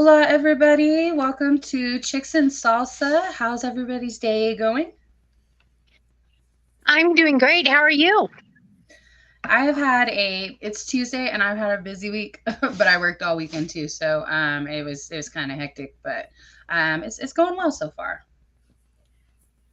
Hola, everybody. Welcome to Chicks and Salsa. How's everybody's day going? I'm doing great. How are you? It's Tuesday and I've had a busy week, but I worked all weekend too. So it was kind of hectic, but it's going well so far.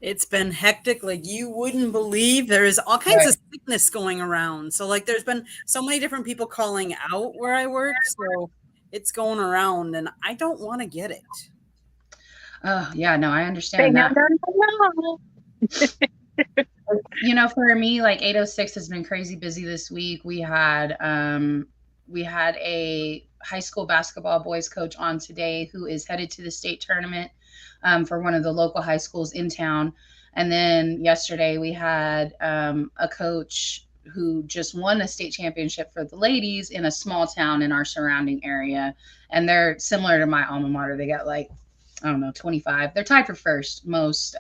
It's been hectic like you wouldn't believe. There is all kinds of Right. sickness going around. So like there's been so many different people calling out where I work. So it's going around and I don't want to get it. Oh, yeah, no, I Say understand no, that. no, no, no. For me, like 806 has been crazy busy this week. We had a high school basketball boys coach on today who is headed to the state tournament for one of the local high schools in town. And then yesterday we had a coach who just won a state championship for the ladies in a small town in our surrounding area. And they're similar to my alma mater. They got like, I don't know, 25. They're tied for first most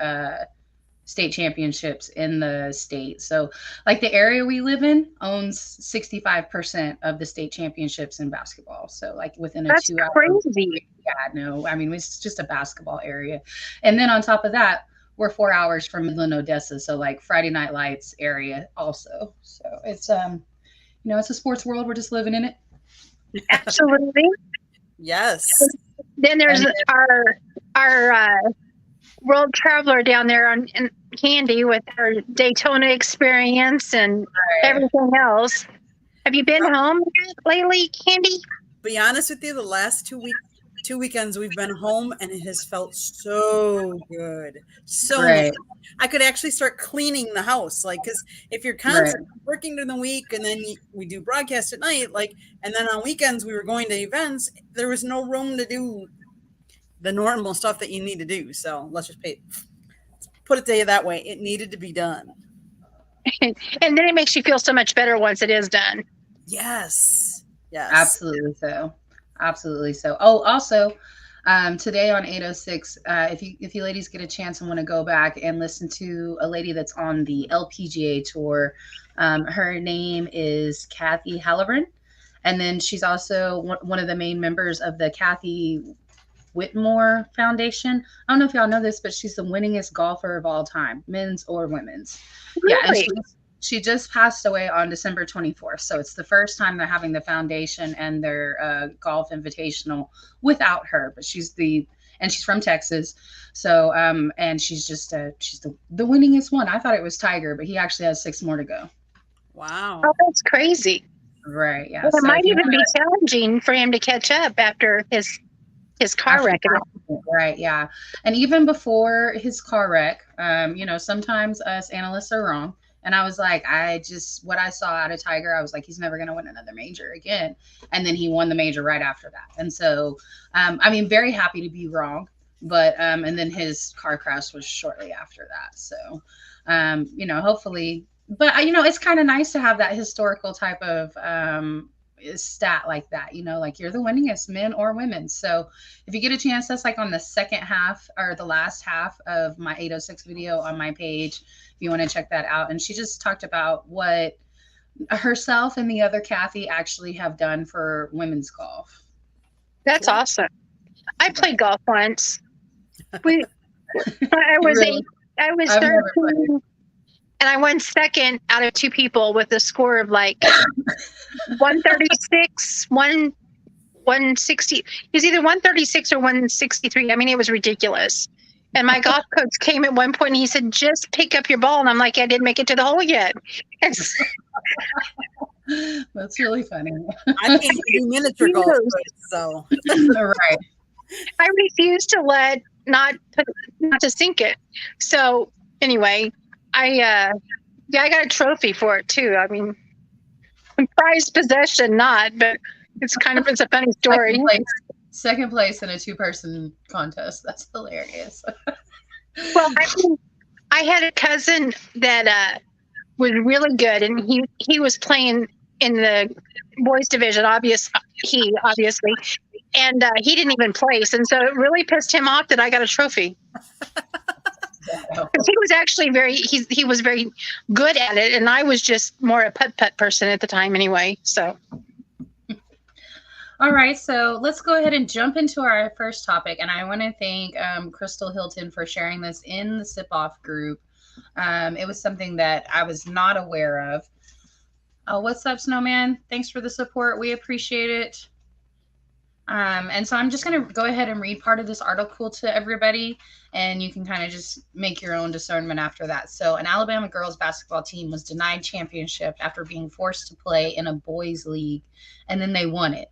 state championships in the state. So, like the area we live in owns 65% of the state championships in basketball. So, like within a That's 2 hour, crazy. yeah, no, I mean, it's just a basketball area. And then on top of that, we're 4 hours from Midland, Odessa. So, like Friday Night Lights area also. So, it's a sports world. We're just living in it. Absolutely. Yes. Then there's And our world traveler down there in Candy with her Daytona experience and everything else. Have you been home lately, Candy? Be honest with you, the last 2 weekends we've been home and it has felt so good. So much. right, I could actually start cleaning the house. Like, because if you're right, constantly working during the week and then we do broadcast at night, like, and then on weekends we were going to events, there was no room to do the normal stuff that you need to do. So let's just put it to you that way. It needed to be done. And then it makes you feel so much better once it is done. Yes. Yes. absolutely so. Absolutely so. Oh, also, today on 806, if you ladies get a chance and want to go back and listen to a lady that's on the LPGA tour, her name is Kathy Halloran, and then she's also one of the main members of the Kathy Whitmore Foundation. I don't know if y'all know this, but she's the winningest golfer of all time, men's or women's. Yeah, and Really? she just passed away on December 24th. So it's the first time they're having the foundation and their golf invitational without her. But she's from Texas. So and she's the winningest one. I thought it was Tiger, but he actually has six more to go. Wow. Oh, that's crazy. Right. Yeah. Well, it So might if you even be challenging for him to catch up after his car after wreck. right, yeah. And even before his car wreck, sometimes us analysts are wrong. And I was like, what I saw out of Tiger, I was like, he's never going to win another major again. And then he won the major right after that. And so, very happy to be wrong. But, and then his car crash was shortly after that. So, hopefully, but, it's kind of nice to have that historical type of, stat like that, like you're the winningest men or women. So if you get a chance, that's like on the second half or the last half of my 806 video on my page, if you want to check that out. And she just talked about what herself and the other Kathy actually have done for women's golf. That's awesome. I played golf once. We I was Really? eight. I was I've never 13, and I won second out of two people with a score of like 136, 160. It was either 136 or 163. I mean, it was ridiculous. And my golf coach came at one point and he said, "Just pick up your ball." And I'm like, "I didn't make it to the hole yet." And so That's really funny. I can't do miniature golf, so Right. I refused to not to sink it. So anyway, I got a trophy for it too. I mean, prized possession, not, but it's a funny story. Second place in a two-person contest. That's hilarious. Well, I had a cousin that was really good, and he was playing in the boys division. Obviously, and he didn't even place, and so it really pissed him off that I got a trophy. Because he was actually he was very good at it, and I was just more a putt person at the time anyway. So All All right, so let's go ahead and jump into our first topic. And I want to thank Crystal Hilton for sharing this in the Sip Off group. It was something that I was not aware of. What's up, Snowman? Thanks for the support. We appreciate it. And so I'm just going to go ahead and read part of this article to everybody, and you can kind of just make your own discernment after that. So, an Alabama girls basketball team was denied championship after being forced to play in a boys' league, and then they won it.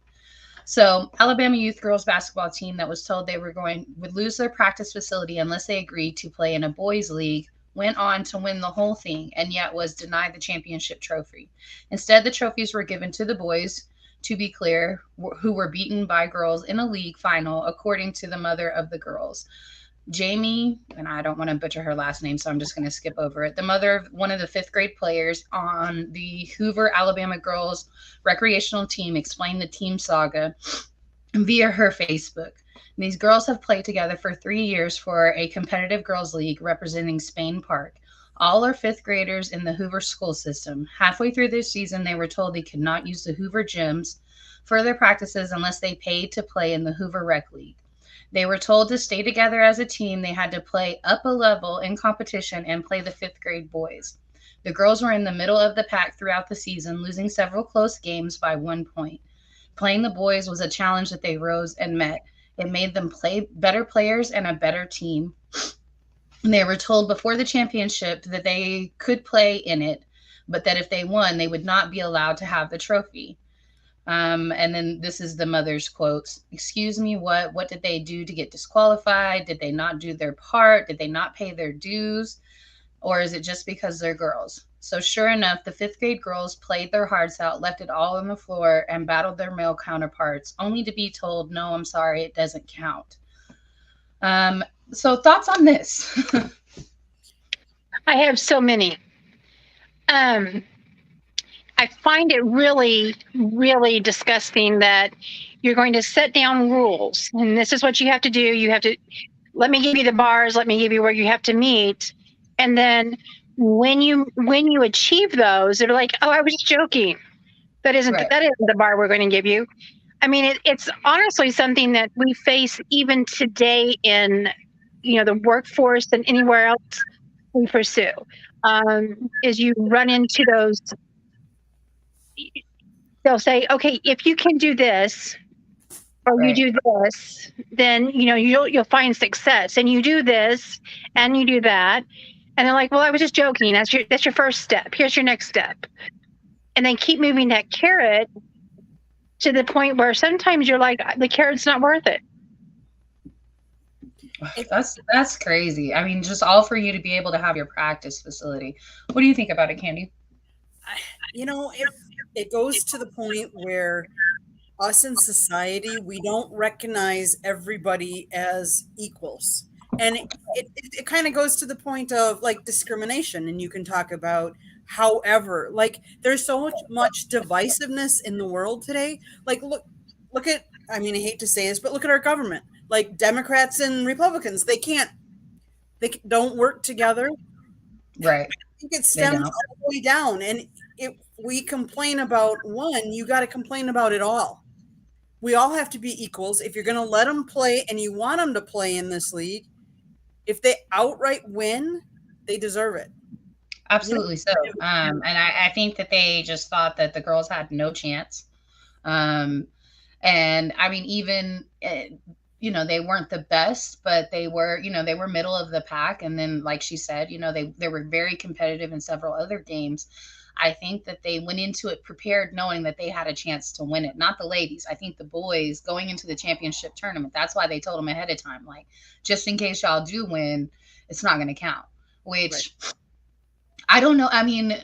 So, Alabama youth girls basketball team that was told they would lose their practice facility unless they agreed to play in a boys' league went on to win the whole thing and yet was denied the championship trophy. Instead, the trophies were given to the boys, to be clear, who were beaten by girls in a league final, according to the mother of the girls. Jamie, and I don't want to butcher her last name, so I'm just going to skip over it. The mother of one of the fifth grade players on the Hoover, Alabama girls recreational team explained the team saga via her Facebook. These girls have played together for 3 years for a competitive girls league representing Spain Park. All are fifth graders in the Hoover school system. Halfway through this season, they were told they could not use the Hoover gyms for their practices unless they paid to play in the Hoover Rec League. They were told to stay together as a team. They had to play up a level in competition and play the fifth grade boys. The girls were in the middle of the pack throughout the season, losing several close games by 1 point. Playing the boys was a challenge that they rose and met. It made them play better players and a better team. They were told before the championship that they could play in it, but that if they won, they would not be allowed to have the trophy. And then this is the mother's quotes. Excuse me, what did they do to get disqualified? Did they not do their part? Did they not pay their dues? Or is it just because they're girls? So sure enough, the fifth grade girls played their hearts out, left it all on the floor, and battled their male counterparts, only to be told, no, I'm sorry, it doesn't count. So thoughts on this? I have so many. I find it really, really disgusting that you're going to set down rules, and this is what you have to do. You have to let me give you the bars, let me give you where you have to meet, and then when you achieve those, they're like, "Oh, I was joking. That isn't Right. that isn't the bar we're going to give you." I mean, it's honestly something that we face even today in the workforce and anywhere else we pursue. Is you run into those. They'll say, okay, if you can do this or you Right. do this, then you'll find success. And you do this and you do that, and they're like, well, I was just joking. That's your first step. Here's your next step, and then keep moving that carrot to the point where sometimes you're like, the carrot's not worth it. That's crazy. I mean, just all for you to be able to have your practice facility. What do you think about it, Candy? It goes to the point where us in society, we don't recognize everybody as equals. And it kind of goes to the point of like discrimination. And you can talk about, however, like there's so much divisiveness in the world today. Like, look at, I mean, I hate to say this, but look at our government. Like Democrats and Republicans, they don't work together. Right. I think it stems all the way down. And if we complain about one, you got to complain about it all. We all have to be equals. If you're going to let them play and you want them to play in this league, if they outright win, they deserve it. Absolutely so. And I think that they just thought that the girls had no chance. And I mean, even, they weren't the best, but they were middle of the pack. And then, like she said, they were very competitive in several other games. I think that they went into it prepared knowing that they had a chance to win it. Not the ladies. I think the boys going into the championship tournament, that's why they told them ahead of time, like, just in case y'all do win, it's not going to count, which right. I don't know. I mean,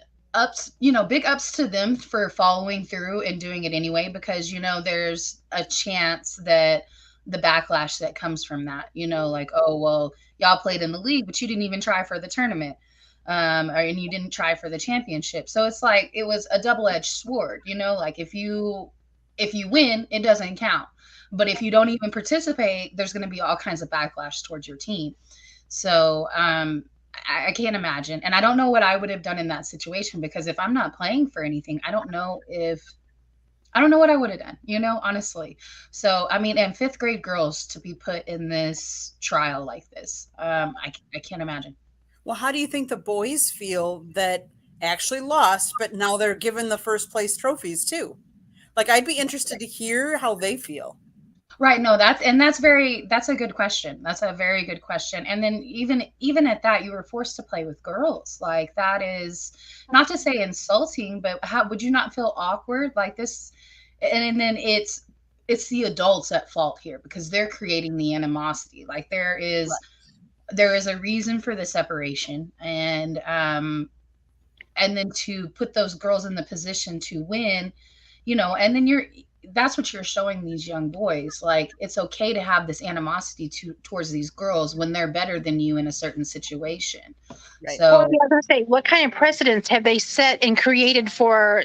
big ups to them for following through and doing it anyway, because, there's a chance that the backlash that comes from that, like, oh, well, y'all played in the league, but you didn't even try for the tournament. And you didn't try for the championship. So it's like, it was a double-edged sword, like if you win, it doesn't count. But if you don't even participate, there's going to be all kinds of backlash towards your team. So I can't imagine. And I don't know what I would have done in that situation, because if I'm not playing for anything, I don't know if I don't know what I would have done, honestly. So, I mean, and fifth grade girls to be put in this trial like this, I can't imagine. Well, how do you think the boys feel that actually lost, but now they're given the first place trophies too? Like, I'd be interested to hear how they feel. Right. No, that's a good question. That's a very good question. And then even at that, you were forced to play with girls. Like that is not to say insulting, but how would you not feel awkward like this? And then it's the adults at fault here because they're creating the animosity. Like there is a reason for the separation, and then to put those girls in the position to win, and then that's what you're showing these young boys. Like it's okay to have this animosity towards these girls when they're better than you in a certain situation. Right. Well, So yeah, I was gonna say, what kind of precedents have they set and created for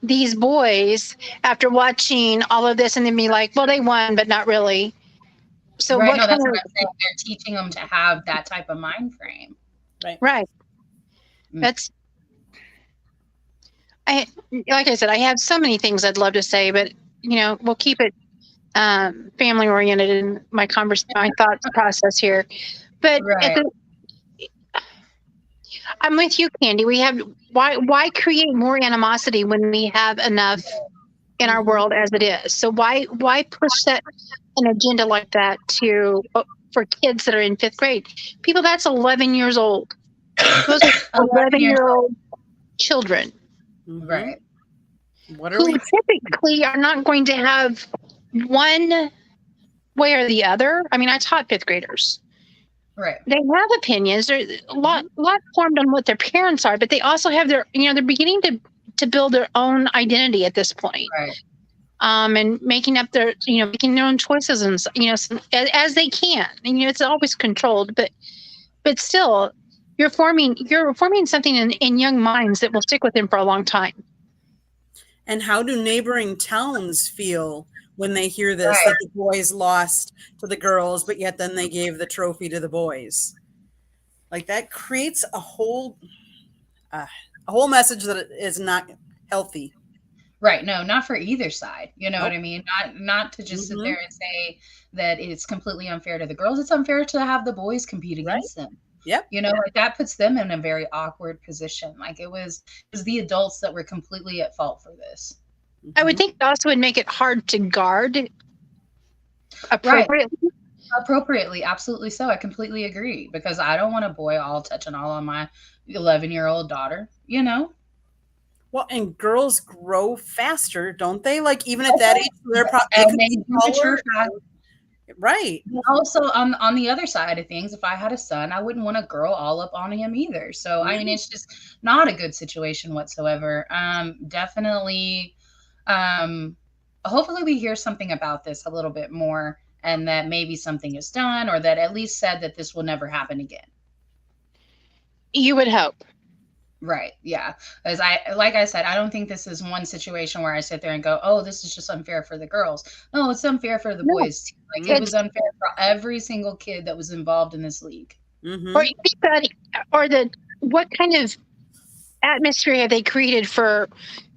these boys after watching all of this and then be like, well, they won, but not really. So right, what no, kind that's what I'm of saying. They're teaching them to have that type of mind frame. Right. right? Mm. That's I like I said, I have so many things I'd love to say, but we'll keep it family oriented in my thought process here. But Right. I'm with you, Candy. We have why create more animosity when we have enough in our Mhm. world as it is? So why push that an agenda like that to for kids that are in fifth grade? People that's 11 years old. Those are 11 years 11-year-old children old. Mhm. Right. What are who we? typically are not going to have one way or the other. I mean, I taught fifth graders. Right. They have opinions. They're a lot formed on what their parents are, but they also have they're beginning to build their own identity at this point. Right. And making up making their own choices and as they can. And, it's always controlled, but still, you're forming something in young minds that will stick with them for a long time. And how do neighboring towns feel when they hear this Right. that the boys lost to the girls, but yet then they gave the trophy to the boys? Like that creates uh, a whole message that is not healthy. Right. No, not for either side. You know what Nope. I mean? Not to just sit Hmm. there and say that it's completely unfair to the girls. It's unfair to have the boys compete Right. against them. Yep. Like that puts them in a very awkward position. Like it was the adults that were completely at fault for this. I would Hmm. think it also would make it hard to guard Right. appropriately. Appropriately, absolutely so. I completely agree because I don't want a boy all touching all on my 11-year-old daughter. Well, and girls grow faster, don't they? Like even at that age, they And could they be do mature taller. fast. Right. And also on the other side of things, if I had a son, I wouldn't want a girl all up on him either. So I mean, Right. it's just not a good situation whatsoever. Definitely. Um, Hopefully, we hear something about this a little bit more, and that maybe something is done, or that at least said that this will never happen again. You would hope. Right. Yeah. As like I said, I don't think this is one situation where I sit there and go, "Oh, this is just unfair for the girls." No, it's unfair for the No, boys too. Like it was it's unfair for every single kid that was involved in this league. or Mm-hmm. you think that, or the what kind of atmosphere have they created for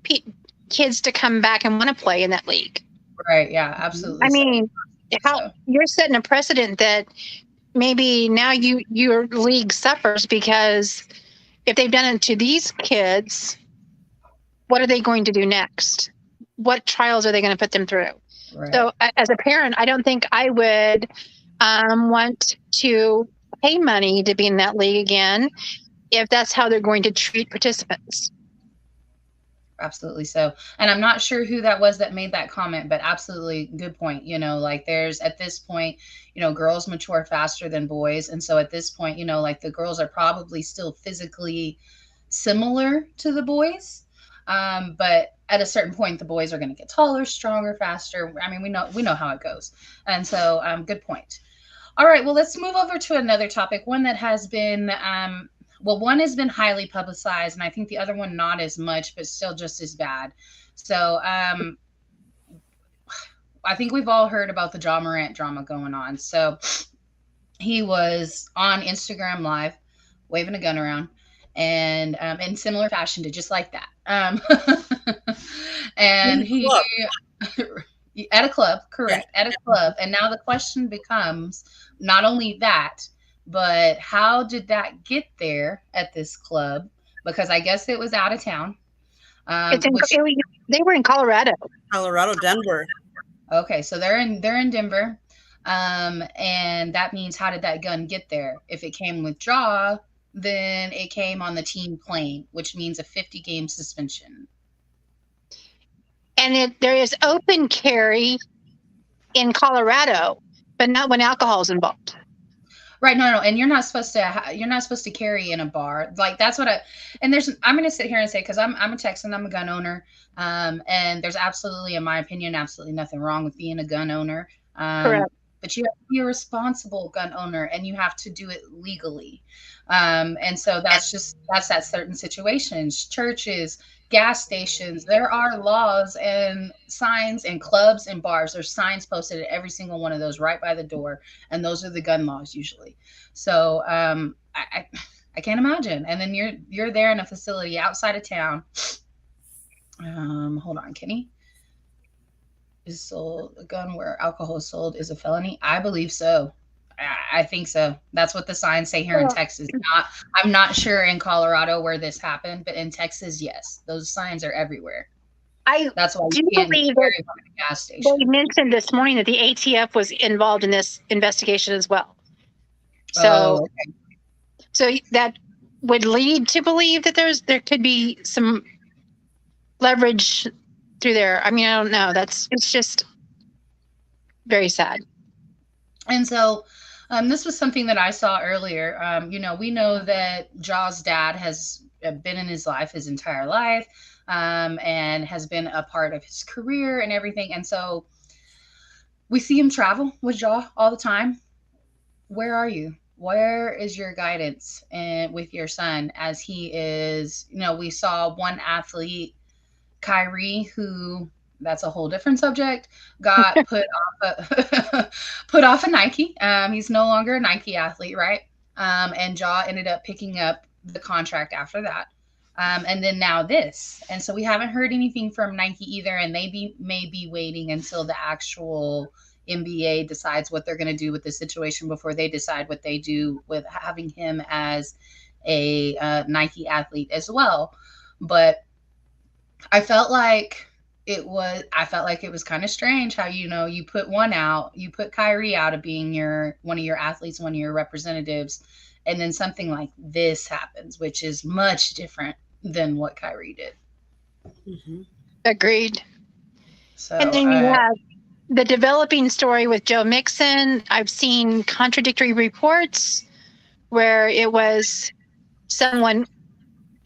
pe- kids to come back and want to play in that league? Right. Yeah. Hmm. I Absolutely. So. mean, how So. you're setting a precedent that maybe now your league suffers because if they've done it to these kids, what are they going to do next? What trials are they going to put them through? Right. So, as a parent, I don't think I would want to pay money to be in that league again if that's how they're going to treat participants. Absolutely so. And I'm not sure who that was that made that comment, but absolutely good point. Like there's at this point, girls mature faster than boys. And so at this point, like the girls are probably still physically similar to the boys. But at a certain point, the boys are going to get taller, stronger, faster. I mean, we know how it goes. And so, good point. All right, well, let's move over to another topic, one that has been, well, one has been highly publicized, and I think the other one not as much, but still just as bad. So I think we've all heard about the John Morant drama going on. So he was on Instagram Live, waving a gun around, and in similar fashion to just like that. And In the he club. at a club, Yeah. correct, at a club. And now the question becomes not only that, but how did that get there at this club? Because I guess it was out of town. It's in, Which they were in Colorado. Colorado, Denver. okay, so they're in Denver. And that means how did that gun get there? If it came with draw, then it came on the team plane, which means a 50 game suspension. And there is open carry in Colorado, but not when alcohol is involved. Right, no, no, and you're not supposed to carry in a bar. Like that's what I and there's I'm going to sit here and say cuz I'm a Texan, I'm a gun owner. And there's absolutely in my opinion absolutely nothing wrong with being a gun owner. Correct. But you have to be a responsible gun owner and you have to do it legally. And so that's that certain situations, churches, gas stations. There are laws and signs and clubs and bars. There's signs posted at every single one of those right by the door, and those are the gun laws usually. So I can't imagine. And then you're there in a facility outside of town. Hold on, Kenny. Is sold a gun where alcohol is sold is a felony? I believe so. I think so. That's what the signs say here in Well, Texas. Not, I'm not sure in Colorado where this happened, but in Texas, yes, those signs are everywhere. I That's why do you can't believe that carry them at a gas they station. mentioned this morning that the ATF was involved in this investigation as well. Oh, So, okay. so that would lead to believe that there could be some leverage through there. I mean, I don't know. It's just very sad. And so this was something that I saw earlier. We know that Jaw's dad has been in his life his entire life, and has been a part of his career and everything. And so we see him travel with Jaw all the time. Where are you? Where is your guidance and with your son as he is? We saw one athlete, Kyrie, who that's a whole different subject, got put off put off a Nike. He's no longer a Nike athlete, right? And Jaw ended up picking up the contract after that. And then now this. And so we haven't heard anything from Nike either, and they may be waiting until the actual NBA decides what they're going to do with the situation before they decide what they do with having him as a Nike athlete as well. But I felt like it was kind of strange how you put one out, you put Kyrie out of being your one of your athletes, one of your representatives, and then something like this happens, which is much different than what Kyrie did. Mm-hmm. Agreed. So And then you have the developing story with Joe Mixon. I've seen contradictory reports where it was someone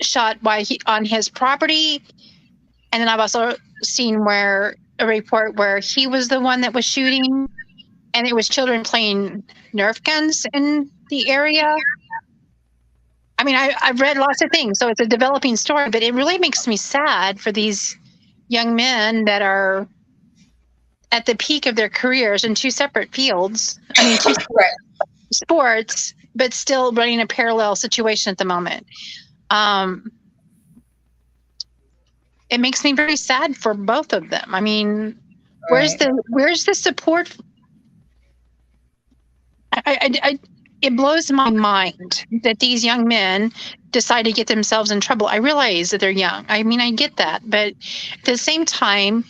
shot on his property. And then I've also seen a report where he was the one that was shooting, and it was children playing Nerf guns in the area. I mean, I've read lots of things, so it's a developing story, but it really makes me sad for these young men that are at the peak of their careers in two separate fields. I mean, two separate right. sports, but still running a parallel situation at the moment. It makes me very sad for both of them. I mean, where's the support? It blows my mind that these young men decide to get themselves in trouble. I realize that they're young. I mean, I get that, but at the same time,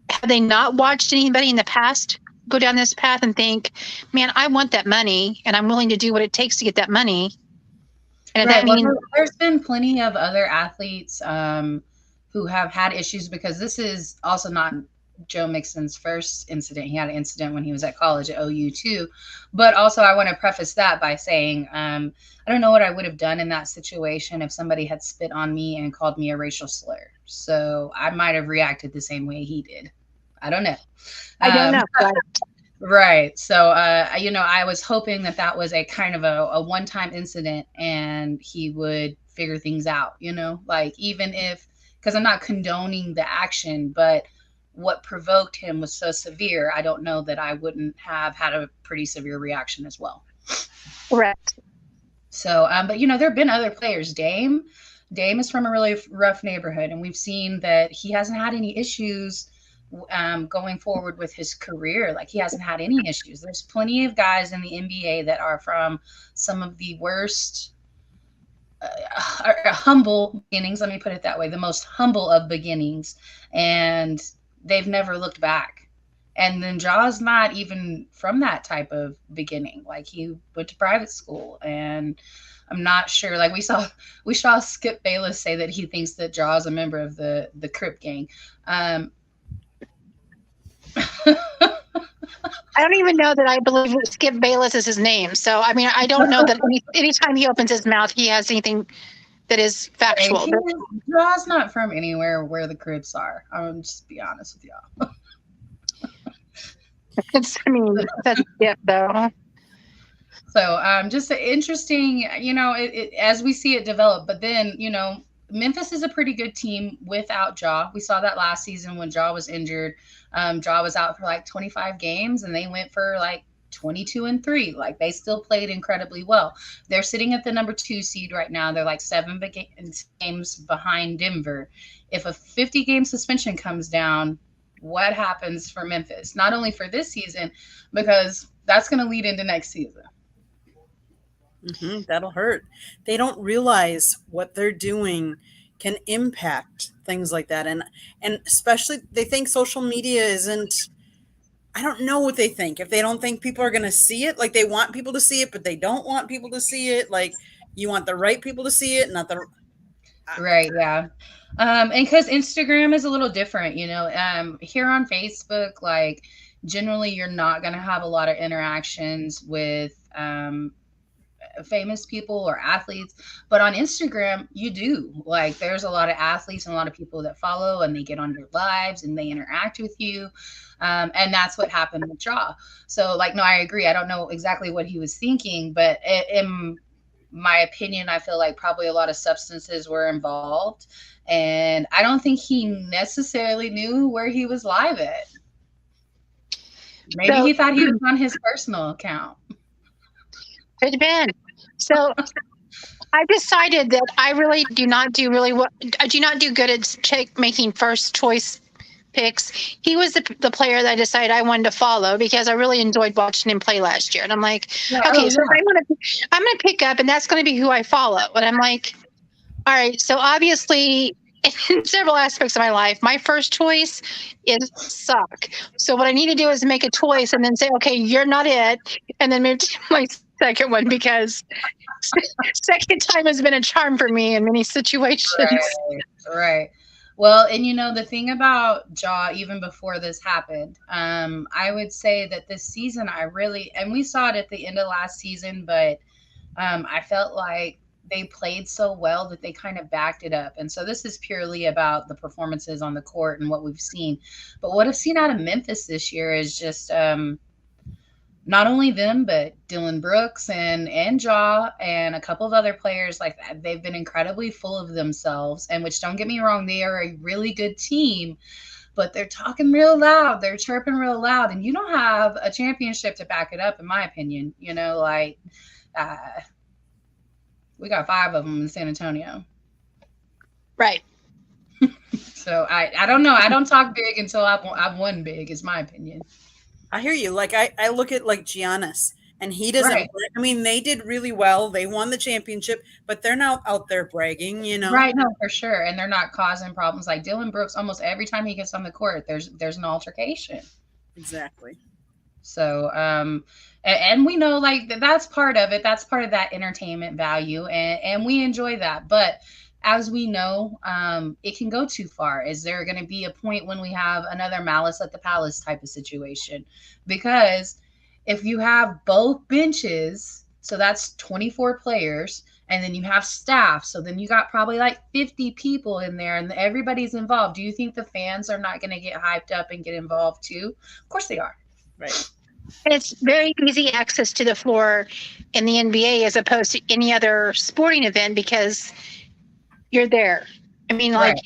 have they not watched anybody in the past go down this path and think, "Man, I want that money, and I'm willing to do what it takes to get that money"? And Right. that means There's been plenty of other athletes who have had issues, because this is also not Joe Mixon's first incident. He had an incident when he was at college at OU too. But also, I want to preface that by saying I don't know what I would have done in that situation if somebody had spit on me and called me a racial slur. So I might have reacted the same way he did. I don't know. I don't know. Right. So, I was hoping that was a kind of a one-time incident and he would figure things out, like even if, because I'm not condoning the action, but what provoked him was so severe, I don't know that I wouldn't have had a pretty severe reaction as well. Correct. So, but there have been other players. Dame, Dame is from a really rough neighborhood, and we've seen that he hasn't had any issues going forward with his career. Like he hasn't had any issues. There's plenty of guys in the NBA that are from some of the worst humble beginnings. Let me put it that way: the most humble of beginnings, and they've never looked back. And then Jaw's not even from that type of beginning. Like he went to private school, and I'm not sure. Like we saw Skip Bayless say that he thinks that Jaw's a member of the Crip gang. Um, I don't even know that I believe Skip Bayless is his name. So, I mean, I don't know that anytime he opens his mouth, he has anything that is factual. Jaw's not from anywhere where the Crips are. I'm just be honest with y'all. I mean, that's it, though. So just interesting, as we see it develop. But then, Memphis is a pretty good team without Jaw. We saw that last season when Jaw was injured. Jaw was out for like 25 games, and they went for like 22-3. Like they still played incredibly well. They're sitting at the number 2 seed right now. They're like 7 games behind Denver. If a 50-game suspension comes down, what happens for Memphis? Not only for this season, because that's going to lead into next season. Mm-hmm, that'll hurt. They don't realize what they're doing can impact things like that, and especially they think social media isn't. I don't know what they think. If they don't think people are going to see it, like they want people to see it, but they don't want people to see it. Like you want the right people to see it, not the right. Yeah. And because Instagram is a little different, here on Facebook, like generally you're not going to have a lot of interactions with famous people or athletes, but on Instagram you do. Like there's a lot of athletes and a lot of people that follow, and they get on your lives and they interact with you, and that's what happened with Jaw. So like, no, I agree. I don't know exactly what he was thinking, but in my opinion, I feel like probably a lot of substances were involved, and I don't think he necessarily knew where he was live at. Maybe he thought he was on his personal account. Could have been. So I decided that I really do not do good at making first choice picks. He was the player that I decided I wanted to follow because I really enjoyed watching him play last year. And I'm like, okay, so I'm going to pick up, and that's going to be who I follow. And I'm like, all right, so obviously in several aspects of my life, my first choice is suck. So what I need to do is make a choice and then say, okay, you're not it. And then move to my second one, because second time has been a charm for me in many situations. Right. Well, and the thing about Jaw, even before this happened, I would say that this season and we saw it at the end of last season, but I felt like they played so well that they kind of backed it up. And so this is purely about the performances on the court and what we've seen. But what I've seen out of Memphis this year is just not only them, but Dylan Brooks and Jaw and a couple of other players like that. They've been incredibly full of themselves, and which, don't get me wrong, they are a really good team, but they're talking real loud. They're chirping real loud, and you don't have a championship to back it up, in my opinion. We got 5 of them in San Antonio. Right. So I don't know. I don't talk big until I've won big, is my opinion. I hear you. Like I look at like Giannis, and he doesn't. Right. I mean, they did really well. They won the championship, but they're not out there bragging, Right? No, for sure. And they're not causing problems. Like Dylan Brooks, almost every time he gets on the court, there's an altercation. Exactly. So, and we know like that's part of it. That's part of that entertainment value, and we enjoy that. But as we know, it can go too far. Is there going to be a point when we have another Malice at the Palace type of situation? Because if you have both benches, so that's 24 players, and then you have staff, so then you got probably like 50 people in there, and everybody's involved. Do you think the fans are not going to get hyped up and get involved too? Of course they are. Right. And it's very easy access to the floor in the NBA as opposed to any other sporting event because you're there. I mean, like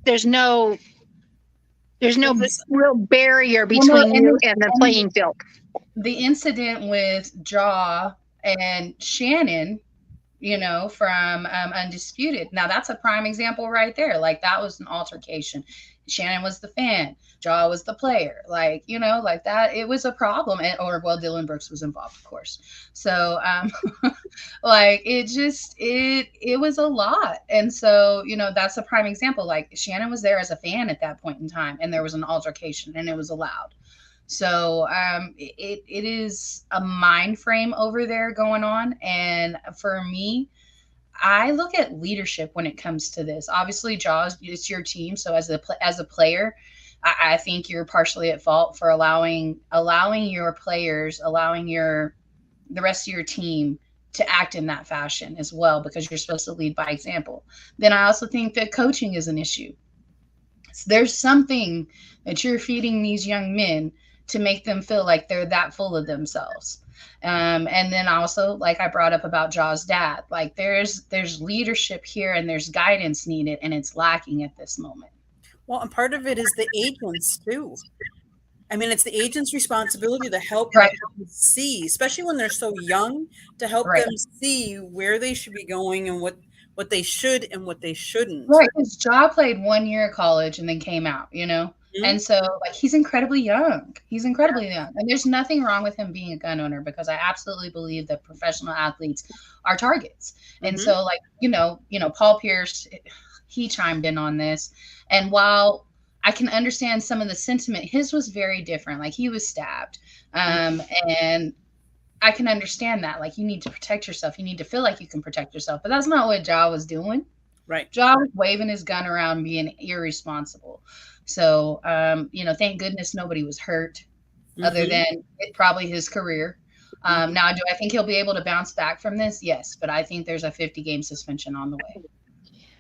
there's no real barrier between you and the playing field. The incident with Jaw and Shannon from Undisputed. Now that's a prime example right there. Like that was an altercation. Shannon was the fan, Jaw was the player. Like, like that, it was a problem. And, or, well, Dylan Brooks was involved, of course. So, like it was a lot. And so, that's a prime example. Like Shannon was there as a fan at that point in time, and there was an altercation and it was allowed. So it is a mind frame over there going on. And for me, I look at leadership when it comes to this. Obviously, Jaws, it's your team. So as a player, I think you're partially at fault for allowing your players, allowing the rest of your team to act in that fashion as well, because you're supposed to lead by example. Then I also think that coaching is an issue. There's something that you're feeding these young men to make them feel like they're that full of themselves. And then also, like I brought up about Jaw's dad, like there's leadership here and there's guidance needed, and it's lacking at this moment. Well, and part of it is the agents too. I mean, it's the agent's responsibility to help Right. them see, especially when they're so young, to help Right. them see where they should be going and what they should and what they shouldn't. Right. Because Jaw played 1 year of college and then came out. Mhm. And so, like, he's incredibly young. He's incredibly young. And there's nothing wrong with him being a gun owner, because I absolutely believe that professional athletes are targets. And Mhm. so, like, Paul Pierce, he chimed in on this. And while I can understand some of the sentiment, his was very different. Like, he was stabbed. And I can understand that. Like, you need to protect yourself. You need to feel like you can protect yourself. But that's not what Jaw was doing. Right. Jaw was waving his gun around, being irresponsible. So, thank goodness nobody was hurt, other Mhm. than probably his career. Now, do I think he'll be able to bounce back from this? Yes, but I think there's a 50-game suspension on the way.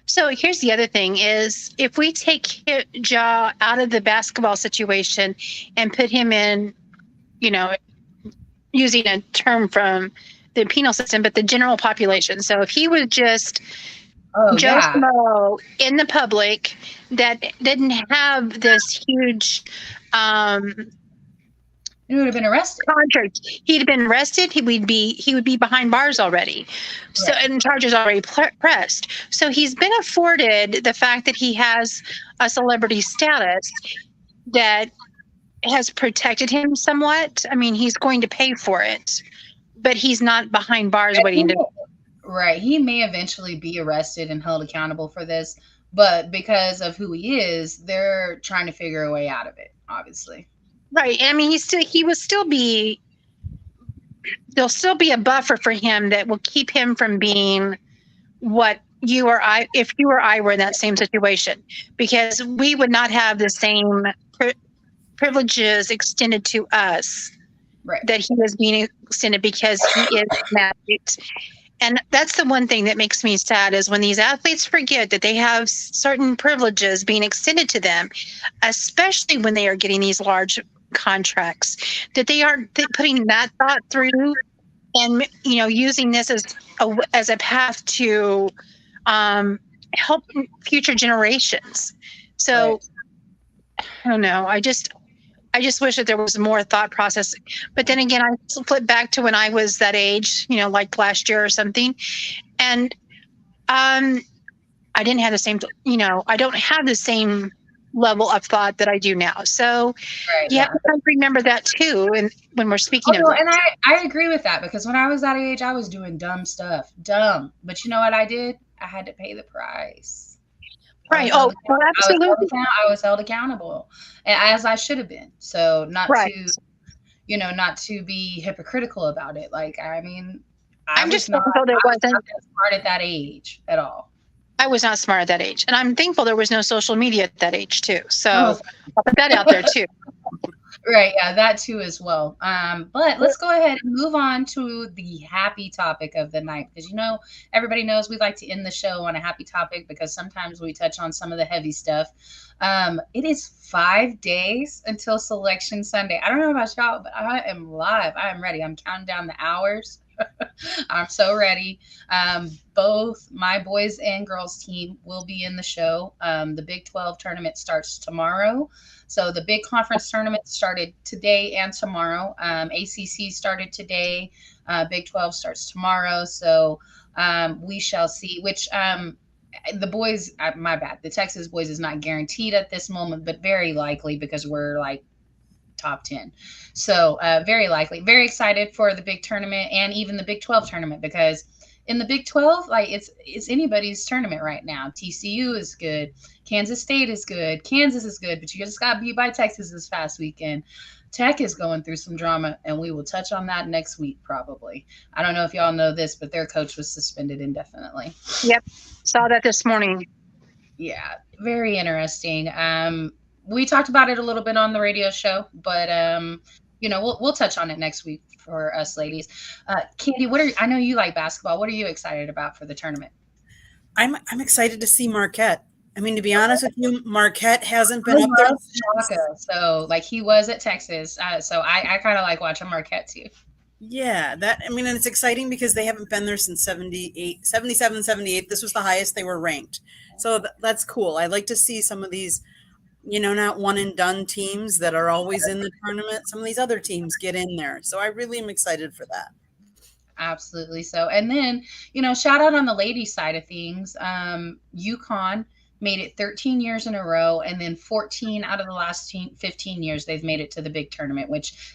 So here's the other thing is, if we take Jaw out of the basketball situation and put him in, using a term from the penal system, but the general population. So if he was just Oh, Joe yeah. Schmo in the public that didn't have this huge He would have been arrested. contract, he'd have been arrested. He would be behind bars already. So, Right. and charges already pressed. So he's been afforded the fact that he has a celebrity status that has protected him somewhat. I mean, he's going to pay for it, but he's not behind bars waiting to. Right. He may eventually be arrested and held accountable for this, but because of who he is, they're trying to figure a way out of it, obviously. Right. I mean, there'll still be a buffer for him that will keep him from being what you or I, if you or I were in that same situation, because we would not have the same privileges extended to us Right. that he is being extended, because he is an athlete. And that's the one thing that makes me sad, is when these athletes forget that they have certain privileges being extended to them, especially when they are getting these large contracts, that they aren't putting that thought through, and using this as a path to help future generations. So I don't know. I just wish that there was more thought process. But then again, I flip back to when I was that age, like last year or something, and I didn't have the same. I don't have the same level of thought that I do now. So Right. you have to remember that too. And when we're speaking of Oh, this. and I agree with that, because when I was that age, I was doing dumb stuff. Dumb. But you know what I did? I had to pay the price. Right. Oh, well, absolutely. I was held accountable, as I should have been. So not Right. to, not to be hypocritical about it. Like, I mean, I'm was just not, thankful there I was wasn't. not that smart at that age at all. I was not smart at that age, and I'm thankful there was no social media at that age too. So Oh. I'll put that out there too. Right, yeah, that too as well. But let's go ahead and move on to the happy topic of the night, because everybody knows we like to end the show on a happy topic, because sometimes we touch on some of the heavy stuff. It is 5 days until Selection Sunday. I don't know about y'all, but I am live. I am ready. I'm counting down the hours. I'm so ready. Both my boys and girls team will be in the show. The Big 12 tournament starts tomorrow. So the big conference tournament started today and tomorrow. ACC started today. Big 12 starts tomorrow. So we shall see which the boys, my bad, the Texas boys is not guaranteed at this moment, but very likely because we're like top 10. So very likely, very excited for the big tournament and even the Big 12 tournament because in the Big 12, like it's anybody's tournament right now. TCU is good. Kansas State is good. Kansas is good, but you just got beat by Texas this past weekend. Tech is going through some drama, and we will touch on that next week probably. I don't know if y'all know this, but their coach was suspended indefinitely. Yep. Saw that this morning. Yeah, very interesting. We talked about it a little bit on the radio show, but we'll touch on it next week for us ladies. Candy, I know you like basketball. What are you excited about for the tournament? I'm excited to see Marquette. I mean, to be honest with you, Marquette hasn't I been up there. love Shaka, so like he was at Texas, so I kind of like watching Marquette too. Yeah, and it's exciting because they haven't been there since 78, 77, 78. This was the highest they were ranked. So that's cool. I like to see some of these, not one and done teams that are always in the tournament. Some of these other teams get in there. So I really am excited for that. Absolutely so. And then, shout out on the ladies side of things. UConn made it 13 years in a row, and then 14 out of the last 15 years they've made it to the big tournament,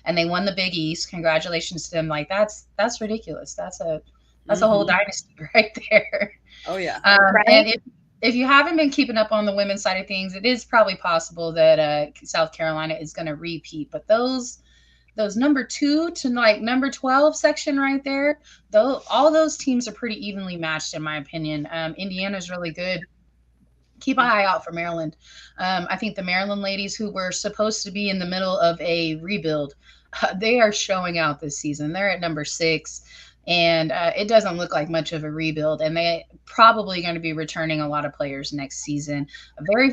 and they won the Big East. Congratulations to them. Like that's ridiculous. That's a whole dynasty right there. Oh yeah. Right? And if you haven't been keeping up on the women's side of things, it is probably possible that South Carolina is going to repeat. But those number 2 to like number 12 section right there, all those teams are pretty evenly matched in my opinion. Indiana's really good. Keep an eye out for Maryland. I think the Maryland ladies, who were supposed to be in the middle of a rebuild, they are showing out this season. They're at number 6, and it doesn't look like much of a rebuild. And they probably going to be returning a lot of players next season.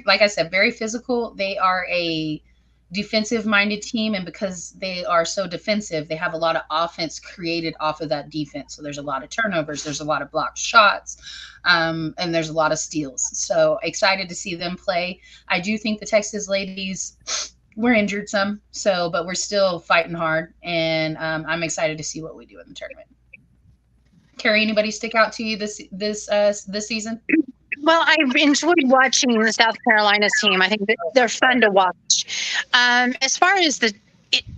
Like I said, very physical. They are a defensive-minded team, and because they are so defensive, they have a lot of offense created off of that defense. So there's a lot of turnovers, there's a lot of blocked shots, and there's a lot of steals. So excited to see them play. I do think the Texas ladies were injured some, but we're still fighting hard, and I'm excited to see what we do in the tournament. Carrie, anybody stick out to you this season? Well, I enjoyed watching the South Carolina team. I think that they're fun to watch. As far as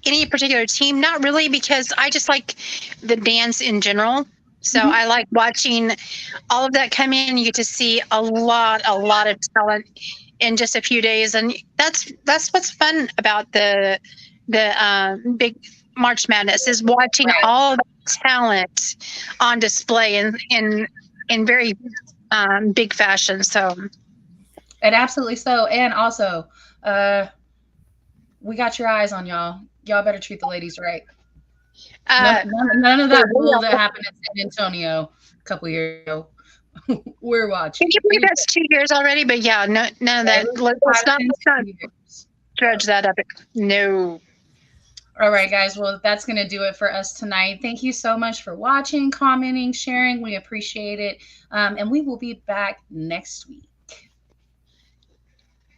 any particular team, not really, because I just like the dance in general. So I like watching all of that come in. You get to see a lot of talent in just a few days, and that's what's fun about the big March Madness, is watching all the talent on display in very big fashion. So, and absolutely so. And also, we got your eyes on y'all. Y'all better treat the ladies right. None of that bull that happened in San Antonio a couple years ago. We're watching. Can you believe that's 2 years already? But yeah, none of that. Let's not judge that up. No. All right, guys. Well, that's going to do it for us tonight. Thank you so much for watching, commenting, sharing. We appreciate it. And we will be back next week.